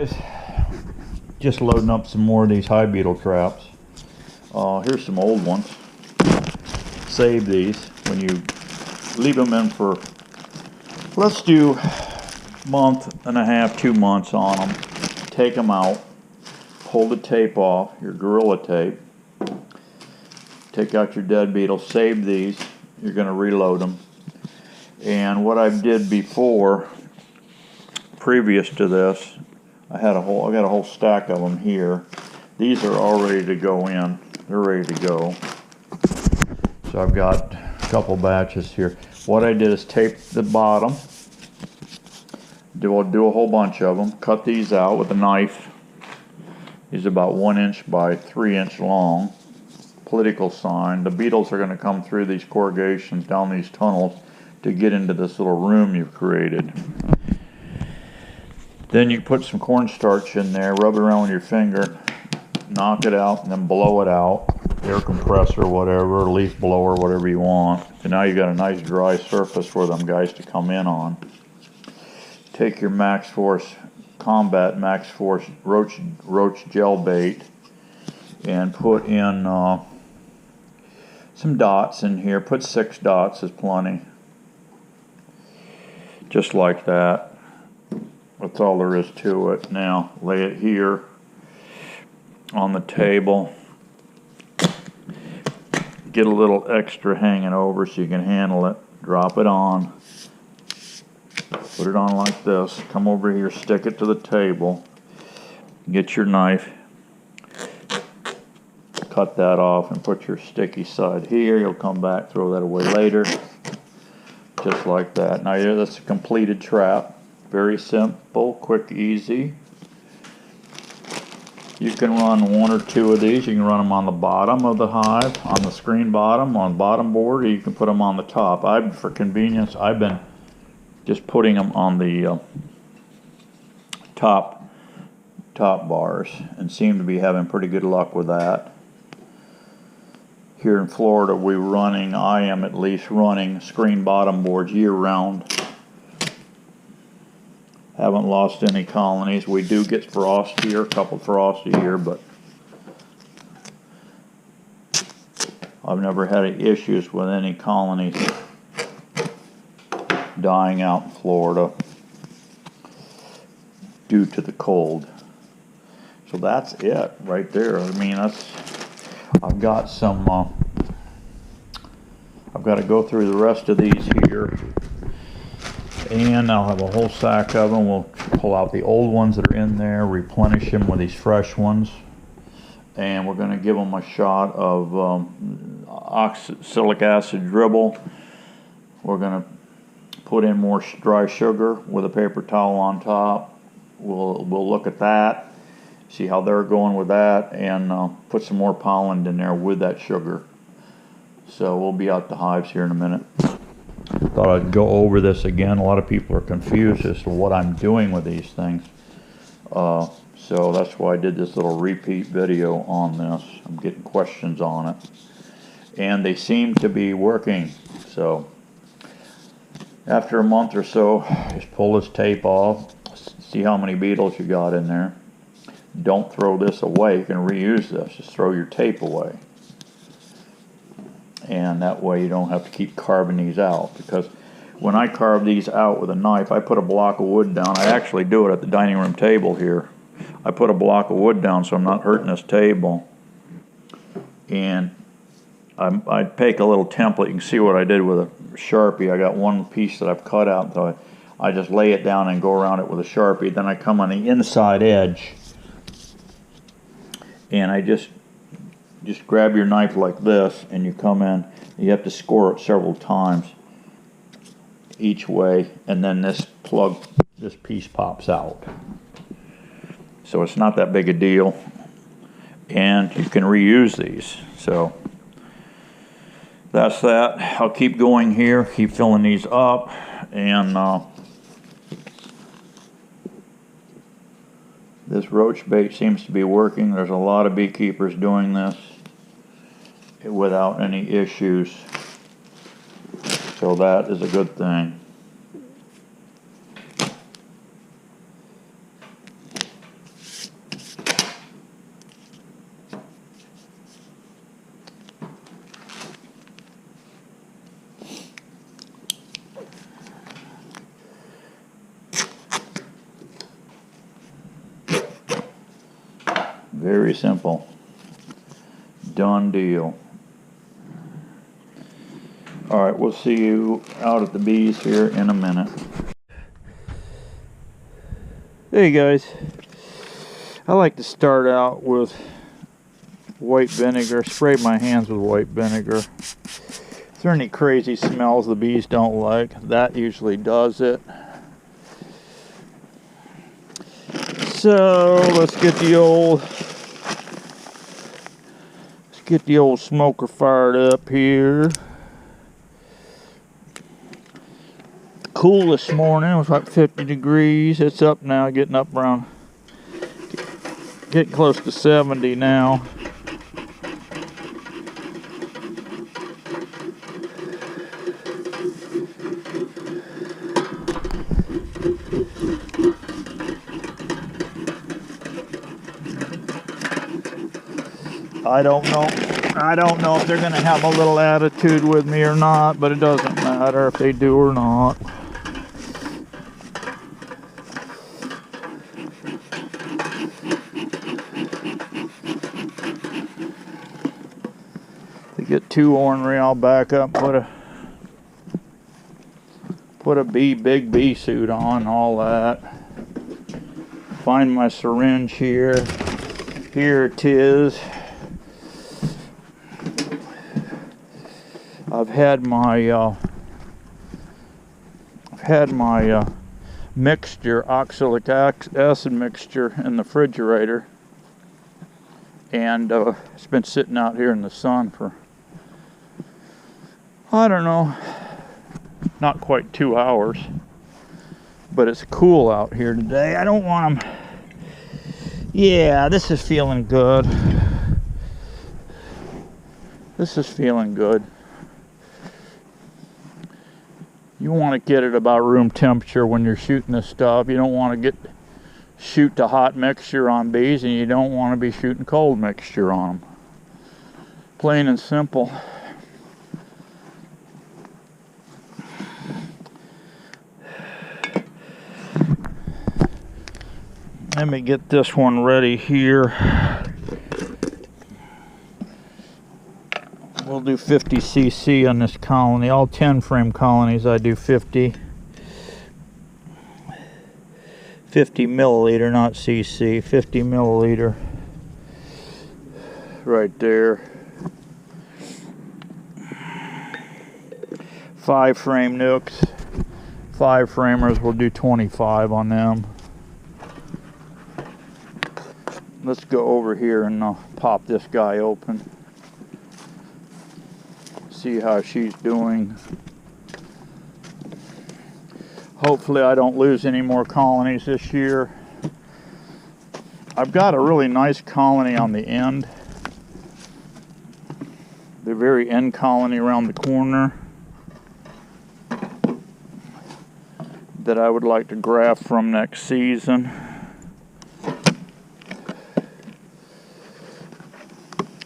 guys, just loading up some more of these hive beetle traps. Here's some old ones. Save these when you leave them in for, let's do month and a half, 2 months on them. Take them out, pull the tape off, your Gorilla Tape. Take out your dead beetle, save these. You're going to reload them. And what I did before, previous to this, I got a whole stack of them here. These are all ready to go in. They're ready to go. So I've got a couple batches here. What I did is tape the bottom. Do a whole bunch of them. Cut these out with a knife. These are about 1 inch by 3 inch long. Political sign. The beetles are going to come through these corrugations down these tunnels to get into this little room you've created. Then you put some cornstarch in there, rub it around with your finger, knock it out, and then blow it out. Air compressor, whatever, leaf blower, whatever you want. So now you've got a nice dry surface for them guys to come in on. Take your Max Force Combat Max Force roach gel bait and put in some dots in here. Put 6 dots is plenty. Just like that. That's all there is to it. Now lay it here on the table. Get a little extra hanging over so you can handle it. Drop it on. Put it on like this. Come over here, stick it to the table. Get your knife. Cut that off and put your sticky side here. You'll come back, throw that away later. Just like that. Now here, that's a completed trap. Very simple, quick, easy. You can run 1 or 2 of these. You can run them on the bottom of the hive, on the screen bottom, on bottom board, or you can put them on the top. For convenience, I've been just putting them on the top bars and seem to be having pretty good luck with that. Here in Florida, I am at least running screen bottom boards year round. Haven't lost any colonies. We do get frost here, a couple frost a year, but I've never had any issues with any colonies dying out in Florida due to the cold. So that's it right there. I mean, I've got some, I've got to go through the rest of these here. And I'll have a whole sack of them. We'll pull out the old ones that are in there, replenish them with these fresh ones. And we're going to give them a shot of oxalic acid dribble. We're going to put in more dry sugar with a paper towel on top. We'll look at that, see how they're going with that, and put some more pollen in there with that sugar. So we'll be out the hives here in a minute. Thought I'd go over this again. A lot of people are confused as to what I'm doing with these things. So that's why I did this little repeat video on this. I'm getting questions on it. And they seem to be working. So after a month or so, just pull this tape off. See how many beetles you got in there. Don't throw this away. You can reuse this. Just throw your tape away. And that way you don't have to keep carving these out, because when I carve these out with a knife, I put a block of wood down. I actually do it at the dining room table here. I put a block of wood down so I'm not hurting this table. And I take a little template. You can see what I did with a Sharpie. I got one piece that I've cut out, so I just lay it down and go around it with a Sharpie. Then I come on the inside edge and I just grab your knife like this, and you come in. You have to score it several times each way, and then this piece pops out. So it's not that big a deal, and you can reuse these. So that's that. I'll keep going here, keep filling these up, and this roach bait seems to be working. There's a lot of beekeepers doing this without any issues, so that is a good thing. Very simple. Done deal. Alright, we'll see you out at the bees here in a minute. Hey guys, I like to start out with white vinegar. Spray my hands with white vinegar. Is there any crazy smells the bees don't like? That usually does it. So let's get the old smoker fired up here. Cool this morning. It was like 50 degrees. It's up now, getting up around, getting close to 70 now. I don't know if they're going to have a little attitude with me or not, but it doesn't matter if they do or not. If they get too ornery, I'll back up, put a big bee suit on, all that. Find my syringe here. Here it is. I've had my mixture, oxalic acid mixture, in the refrigerator, and it's been sitting out here in the sun for, I don't know, not quite 2 hours, but it's cool out here today. I don't want them. Yeah, this is feeling good. This is feeling good. You want to get it about room temperature when you're shooting this stuff. You don't want to shoot the hot mixture on bees, and you don't want to be shooting cold mixture on them. Plain and simple. Let me get this one ready here. We'll do 50 cc on this colony. All 10 frame colonies I do 50 milliliter, not cc. 50 milliliter right there. 5 frame nooks, 5 framers, we'll do 25 on them. Let's go over here and pop this guy open. See how she's doing. Hopefully I don't lose any more colonies this year. I've got a really nice colony on the end. The very end colony around the corner that I would like to graft from next season.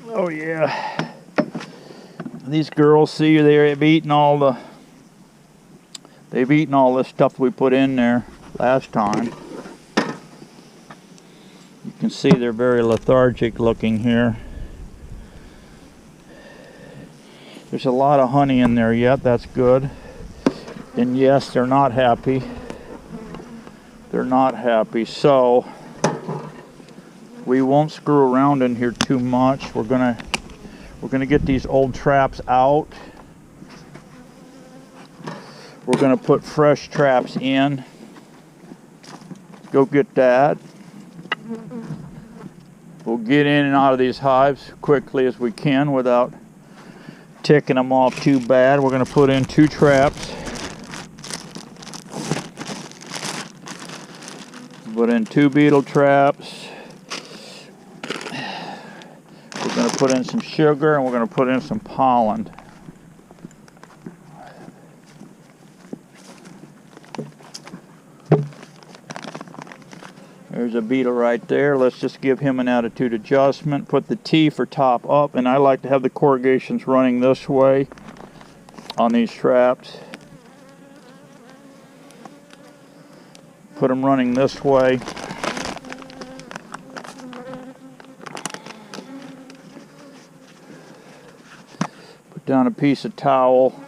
Oh yeah. These girls, see, they've eaten all this stuff we put in there last time. You can see they're very lethargic looking here. There's a lot of honey in there yet, that's good. And yes, they're not happy. They're not happy, so we won't screw around in here too much. We're gonna get these old traps out. We're gonna put fresh traps in. Go get that. We'll get in and out of these hives quickly as we can without ticking them off too bad. We're gonna put in 2 traps. Put in 2 beetle traps. We're going to put in some sugar, and we're going to put in some pollen. There's a beetle right there. Let's just give him an attitude adjustment. Put the T for top up, and I like to have the corrugations running this way on these traps. Put them running this way. down a piece of towel.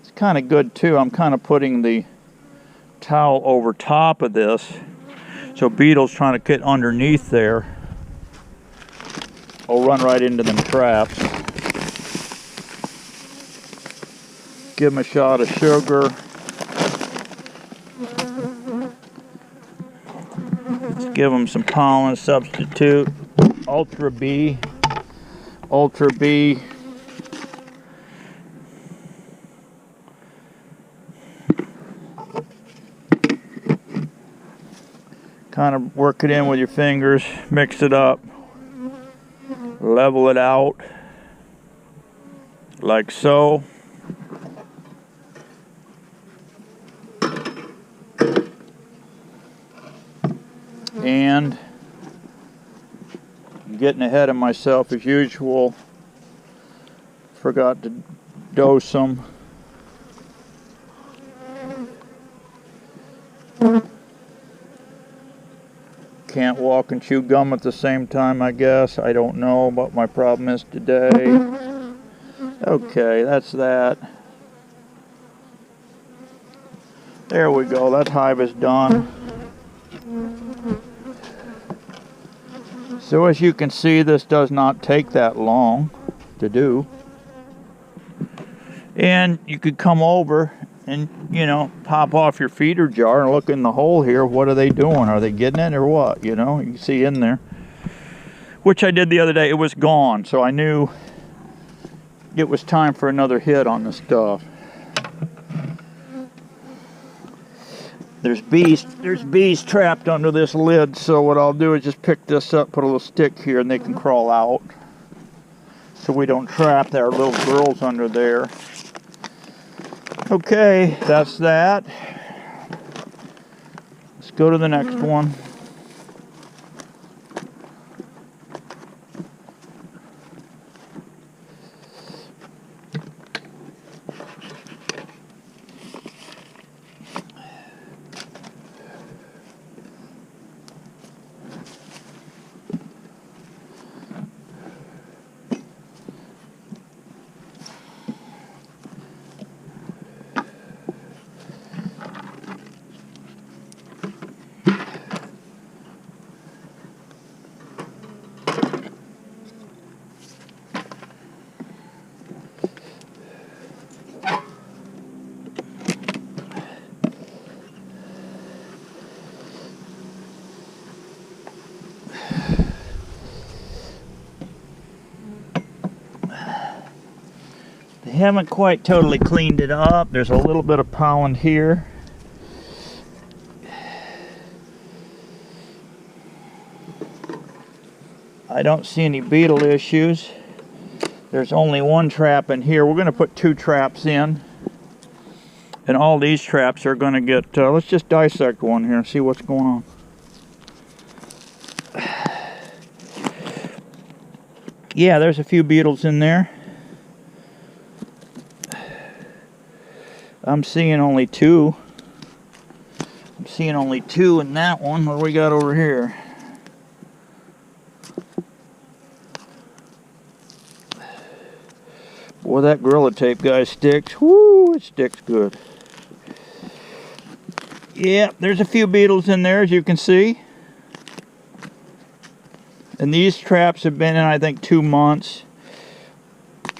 It's kind of good too. I'm kind of putting the towel over top of this, so beetles trying to get underneath there will run right into them traps. Give them a shot of sugar. Let's give them some pollen substitute. Ultra B. Ultra B. Kind of work it in with your fingers, mix it up, level it out, like so. And I'm getting ahead of myself as usual. Forgot to dose them. Can't walk and chew gum at the same time, I guess. I don't know what my problem is today. Okay, that's that. There we go. That hive is done. So as you can see, this does not take that long to do. And you could come over and, you know, pop off your feeder jar and look in the hole here. What are they doing? Are they getting it or what? You know, you can see in there. Which I did the other day. It was gone, so I knew it was time for another hit on the stuff. There's bees trapped under this lid, so what I'll do is just pick this up, put a little stick here, and they can crawl out. So we don't trap our little girls under there. Okay, that's that. Let's go to the next one. They haven't quite totally cleaned it up. There's a little bit of pollen here. I don't see any beetle issues. There's only one trap in here. We're going to put 2 traps in. And all these traps are going to get... let's just dissect one here and see what's going on. Yeah, there's a few beetles in there. I'm seeing only 2. I'm seeing only 2 in that one. What do we got over here? Boy, that Gorilla Tape guy sticks. Woo, it sticks good. Yeah, there's a few beetles in there, as you can see. And these traps have been in, I think, 2 months.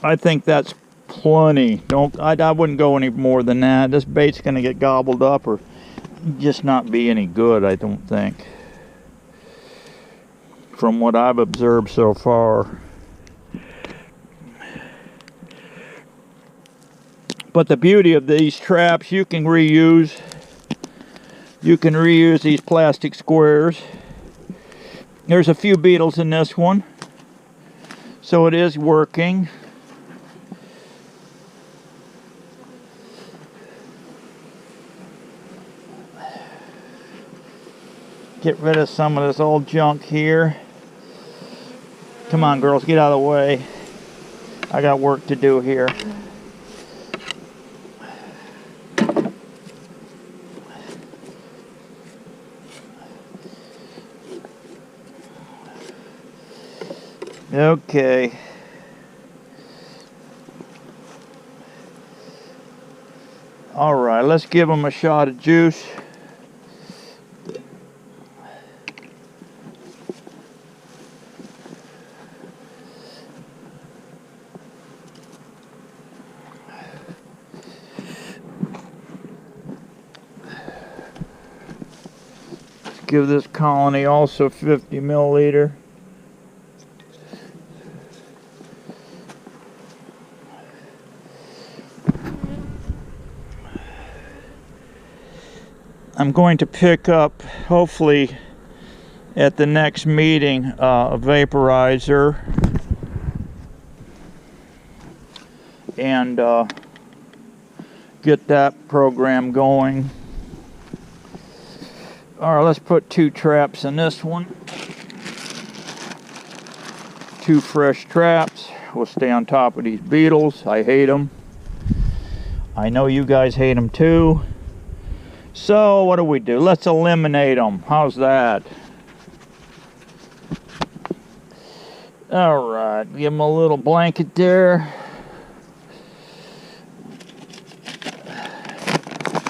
I think that's plenty. I wouldn't go any more than that. This bait's going to get gobbled up or just not be any good, I don't think. From what I've observed so far. But the beauty of these traps, you can reuse. You can reuse these plastic squares. There's a few beetles in this one. So it is working. Get rid of some of this old junk here. Come on, girls, get out of the way. I got work to do here. Okay. All right, let's give them a shot of juice. Let's give this colony also 50 milliliter. I'm going to pick up, hopefully, at the next meeting, a vaporizer and get that program going. All right, let's put 2 traps in this one. 2 fresh traps. We'll stay on top of these beetles. I hate them. I know you guys hate them too. So what do? Let's eliminate them. How's that? All right, give them a little blanket there.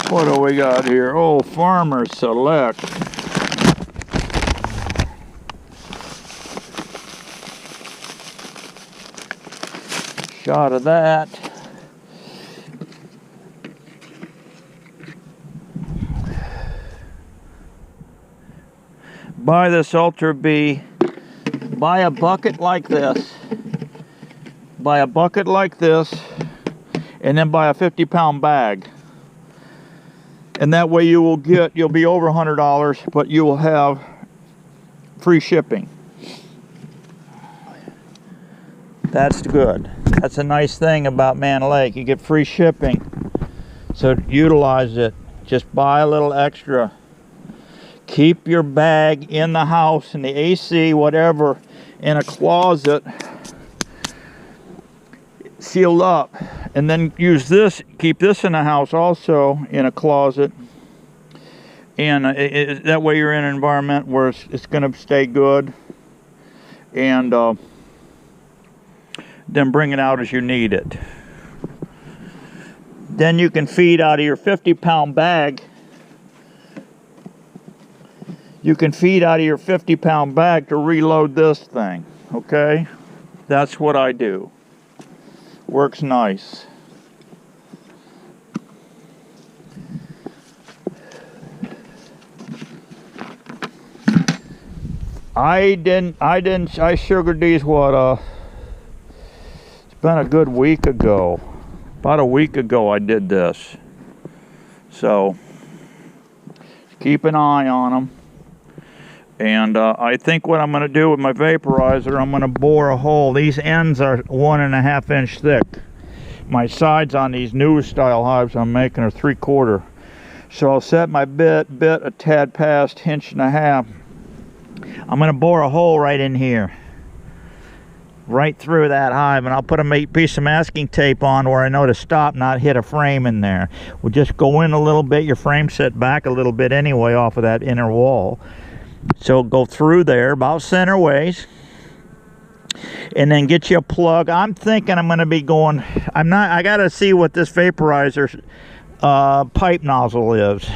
What do we got here? Oh, Farmer Select. Shot of that. Buy this Ultra Bee. Buy a bucket like this. Buy a bucket like this, and then buy a 50-pound bag. And that way you'll be over $100, but you will have free shipping. That's good. That's a nice thing about Man Lake. You get free shipping. So utilize it. Just buy a little extra. Keep your bag in the house, in the AC, whatever, in a closet, sealed up. And then use this, keep this in the house also, in a closet. And that way you're in an environment where it's going to stay good. And then bring it out as you need it. Then you can feed out of your 50-pound bag. You can feed out of your 50-pound bag to reload this thing, okay? That's what I do. Works nice. I sugared these, it's been a good week ago. About a week ago I did this. So, keep an eye on them. And I think what I'm going to do with my vaporizer, I'm going to bore a hole. These ends are 1.5 inch thick. My sides on these new style hives I'm making are 3/4. So I'll set my bit a tad past 1.5 inches. I'm going to bore a hole right in here. Right through that hive, and I'll put a piece of masking tape on where I know to stop, not hit a frame in there. We'll just go in a little bit. Your frame's set back a little bit anyway off of that inner wall. So go through there about center ways, and then get you a plug. I'm thinking I'm going to be going, I got to see what this vaporizer pipe nozzle is.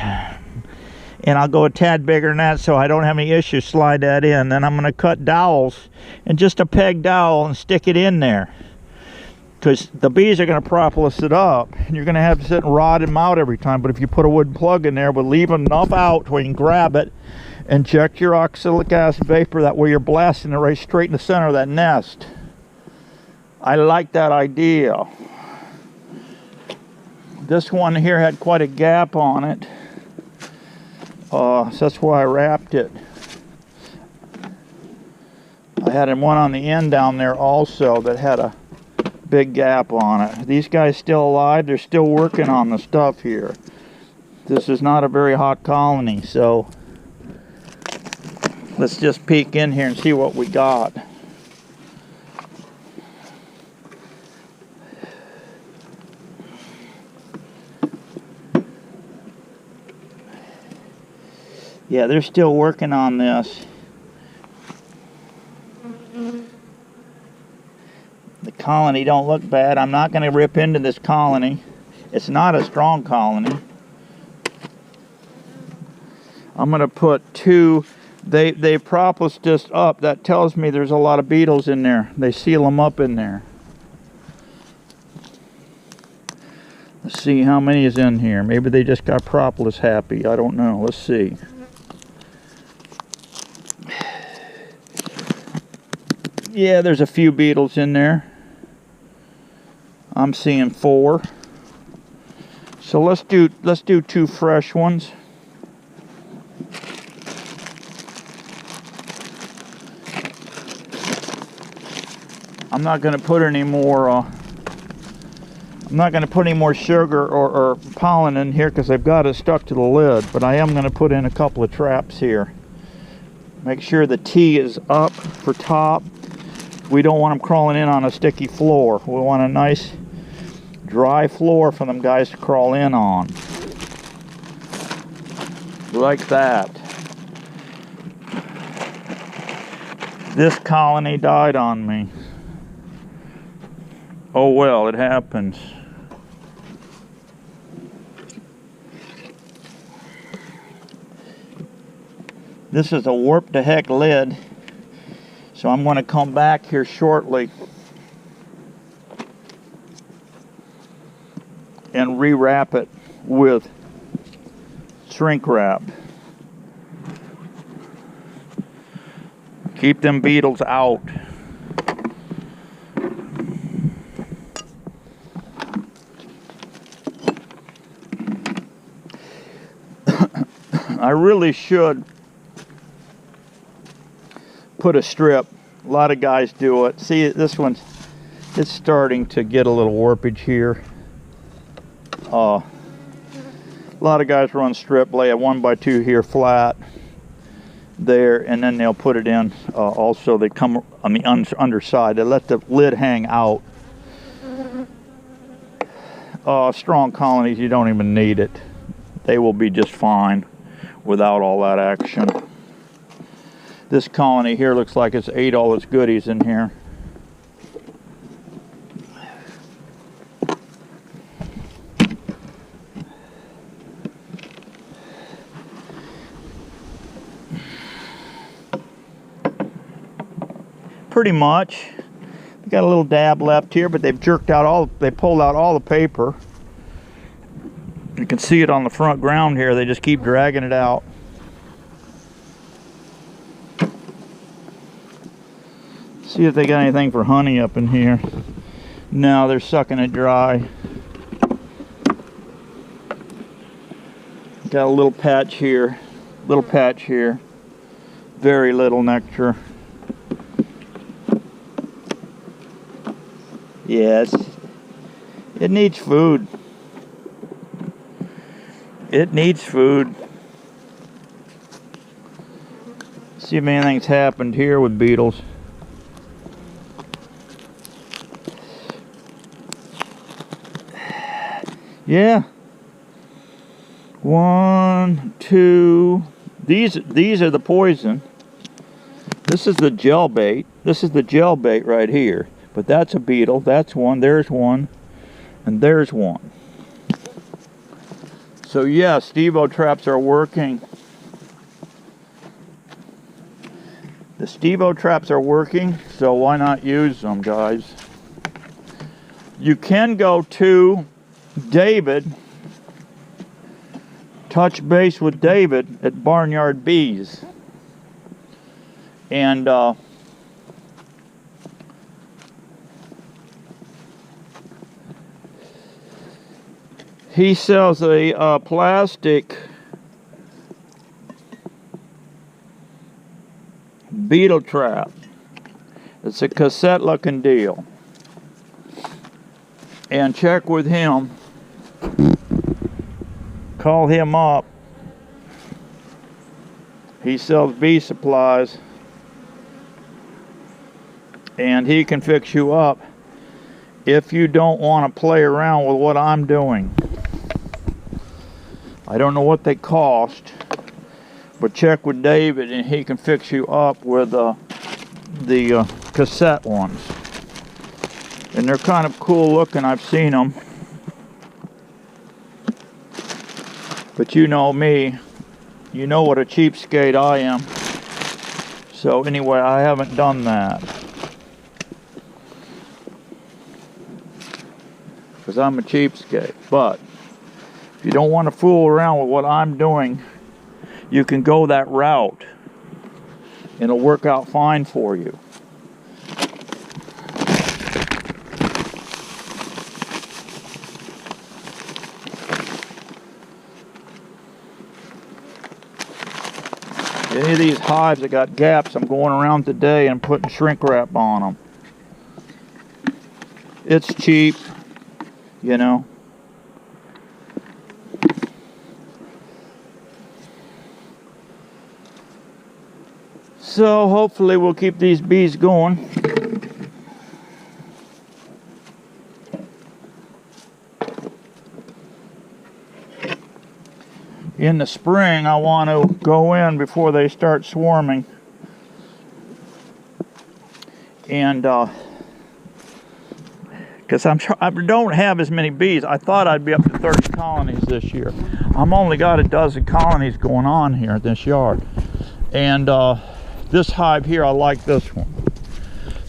And I'll go a tad bigger than that so I don't have any issues. Slide that in. Then I'm going to cut dowels and just a peg dowel and stick it in there. Because the bees are going to propolis it up. And you're going to have to sit and rod them out every time. But if you put a wooden plug in there, we'll leave enough out where you can grab it. Inject your oxalic acid vapor. That way you're blasting it right straight in the center of that nest. I like that idea. This one here had quite a gap on it. So that's why I wrapped it. I had one on the end down there also that had a big gap on it. These guys still alive. They're still working on the stuff here. This is not a very hot colony, so let's just peek in here and see what we got. Yeah, they're still working on this. The colony don't look bad. I'm not going to rip into this colony. It's not a strong colony. I'm gonna put 2. They prop us just up. That tells me there's a lot of beetles in there. They seal them up in there. Let's see how many is in here. Maybe they just got propolis happy. I don't know. Let's see. Yeah, there's a few beetles in there. I'm seeing 4. So let's do 2 fresh ones. I'm not going to put any more. I'm not going to put any more sugar or pollen in here because I've got it stuck to the lid. But I am going to put in a couple of traps here. Make sure the T is up for top. We don't want them crawling in on a sticky floor. We want a nice dry floor for them guys to crawl in on. Like that. This colony died on me. Oh well, it happens. This is a warped to heck lid. So I'm going to come back here shortly and rewrap it with shrink wrap. Keep them beetles out. I really should put a strip. A lot of guys do it. See, this one's, it's starting to get a little warpage here. A lot of guys run strip, lay a 1x2 here flat there, and then they'll put it in. Also, they come on the underside. They let the lid hang out. Strong colonies, you don't even need it. They will be just fine without all that action. This colony here looks like it's ate all its goodies in here. Pretty much. They got a little dab left here, but they've jerked out they pulled out all the paper. You can see it on the front ground here. They just keep dragging it out. See if they got anything for honey up in here. No, they're sucking it dry. Got a little patch here. Little patch here. Very little nectar. Yes. It needs food. It needs food. See if anything's happened here with beetles. Yeah. 1, 2. These are the poison. This is the gel bait. This is the gel bait right here. But that's a beetle. That's one. There's one. And there's one. So yeah, Stevo traps are working. The Stevo traps are working, so why not use them, guys? You can go to David, touch base with David at Barnyard Bees, and he sells a plastic beetle trap. It's a cassette looking deal, and check with him. Call him up. He sells bee supplies, and he can fix you up if you don't want to play around with what I'm doing. I don't know what they cost, but check with David and he can fix you up with the cassette ones. And they're kind of cool looking. I've seen them. But you know me, you know what a cheapskate I am. So anyway, I haven't done that. Because I'm a cheapskate. But if you don't want to fool around with what I'm doing, you can go that route. It'll work out fine for you. Any of these hives that got gaps, I'm going around today and putting shrink wrap on them. It's cheap, you know. So hopefully we'll keep these bees going. In the spring, I want to go in before they start swarming. And because I don't have as many bees. I thought I'd be up to 30 colonies this year. I'm only got a dozen colonies going on here at this yard. And this hive here, I like this one.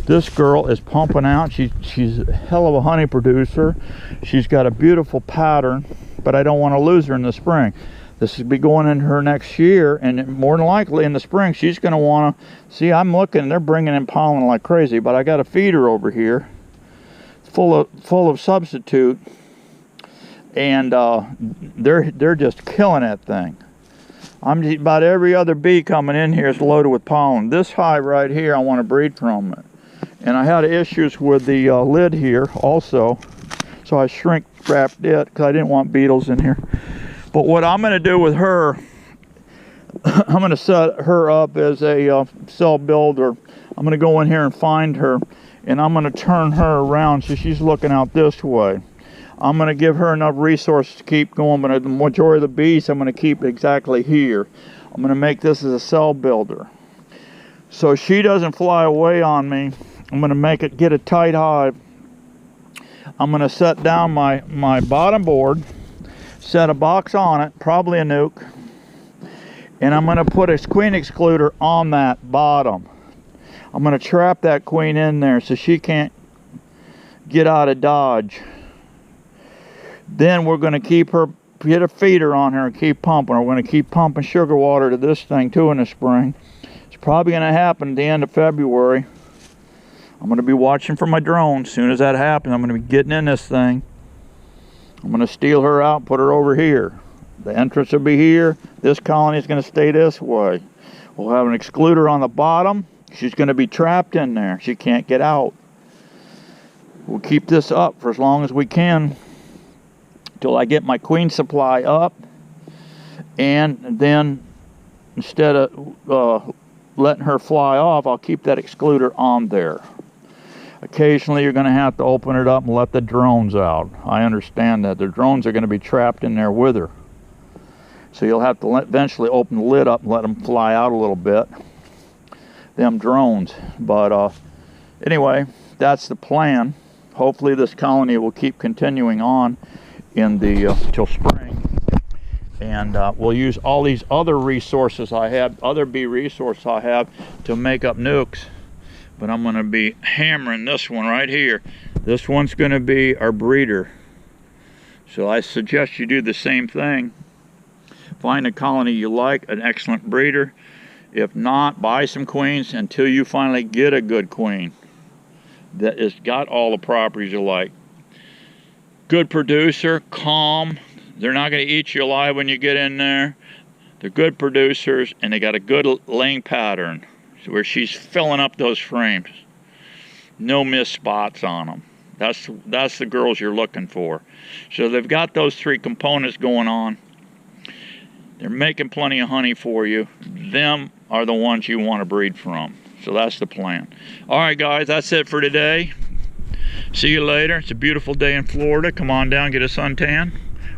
This girl is pumping out. She's a hell of a honey producer. She's got a beautiful pattern, but I don't want to lose her in the spring. This will be going in her next year, and more than likely in the spring, she's going to want to... See, I'm looking, they're bringing in pollen like crazy, but I got a feeder over here full of substitute, and they're just killing that thing. About every other bee coming in here is loaded with pollen. This hive right here, I want to breed from it. And I had issues with the lid here also, so I shrink wrapped it because I didn't want beetles in here. But what I'm going to do with her, I'm going to set her up as a cell builder. I'm going to go in here and find her, and I'm going to turn her around so she's looking out this way. I'm going to give her enough resources to keep going, but the majority of the bees I'm going to keep exactly here. I'm going to make this as a cell builder. So she doesn't fly away on me. I'm going to get a tight hive. I'm going to set down my bottom board, set a box on it, probably a nuke, and I'm going to put a queen excluder on that bottom. I'm going to trap that queen in there so she can't get out of Dodge. Then we're going to get a feeder on her and keep pumping. We're going to keep pumping sugar water to this thing too in the spring. It's probably going to happen at the end of February. I'm going to be watching for my drone. As soon as that happens, I'm going to be getting in this thing. I'm going to steal her out and put her over here. The entrance will be here. This colony is going to stay this way. We'll have an excluder on the bottom. She's going to be trapped in there. She can't get out. We'll keep this up for as long as we can till I get my queen supply up. And then instead of letting her fly off, I'll keep that excluder on there. Occasionally you're going to have to open it up and let the drones out. I understand that. The drones are going to be trapped in there with her. So you'll have to eventually open the lid up and let them fly out a little bit. Them drones. But anyway, that's the plan. Hopefully this colony will keep continuing on in the till spring. And we'll use all these other resources I have, other bee resources I have to make up nukes. But I'm going to be hammering this one right here. This one's going to be our breeder. So I suggest you do the same thing. Find a colony you like, an excellent breeder. If not, buy some queens until you finally get a good queen that has got all the properties you like. Good producer, calm. They're not going to eat you alive when you get in there. They're good producers, and they got a good laying pattern where she's filling up those frames. No missed spots on them. That's the girls you're looking for. So they've got those three components going on. They're making plenty of honey for you. Them are the ones you want to breed from. So that's the plan. All right, guys, that's it for today. See you later. It's a beautiful day in Florida. Come on down, get a suntan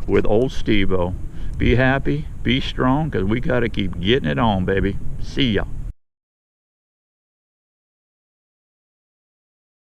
with old Steve-O. Be happy, be strong, because we got to keep getting it on, baby. See ya.